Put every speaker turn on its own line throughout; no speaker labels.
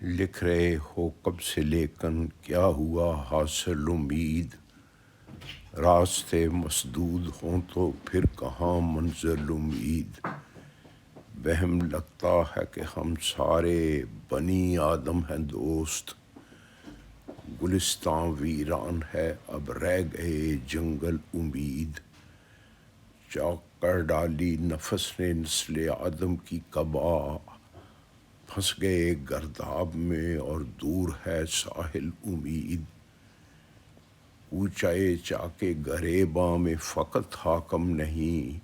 لکھ رہے ہو کب سے لیکن کیا ہوا حاصل امید، راستے مسدود ہوں تو پھر کہاں منزل امید۔ وہم لگتا ہے کہ ہم سارے بنی آدم ہیں دوست، گلستاں ویران ہے اب رہ گئے جنگل امید۔ چاک کر ڈالی نفس نے نسل آدم کی کبا، پھنس گئے گرداب میں اور دور ہے ساحل امید۔ اونچائے چاکے گریباں میں فقط حاکم نہیں،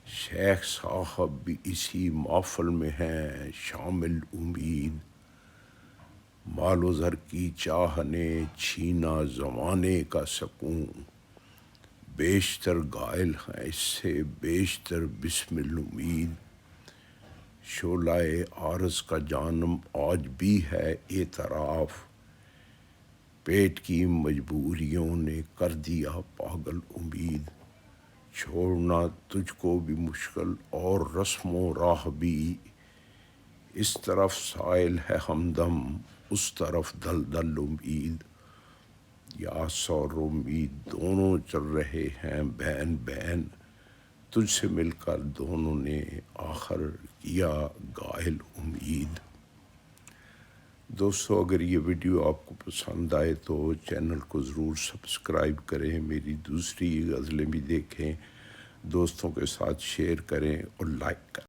شیخ صاحب بھی اسی محفل میں ہیں شامل امید۔ مال و زر کی چاہ نے چھینا زمانے کا سکون، بیشتر گائل ہیں اس سے بیشتر بسمل امید۔ شعلہ عارض کا جانم آج بھی ہے اعتراف، پیٹ کی مجبوریوں نے کر دیا پاگل امید۔ چھوڑنا تجھ کو بھی مشکل اور رسم و راہ بھی، اس طرف سائل ہے ہمدم اس طرف دلدل امید۔ یاس اور امید دونوں چل رہے ہیں بین بین، تجھ سے مل کر دونوں نے آخر کیا گائل امید۔ دوستو اگر یہ ویڈیو آپ کو پسند آئے تو چینل کو ضرور سبسکرائب کریں، میری دوسری غزلیں بھی دیکھیں، دوستوں کے ساتھ شیئر کریں اور لائک کریں۔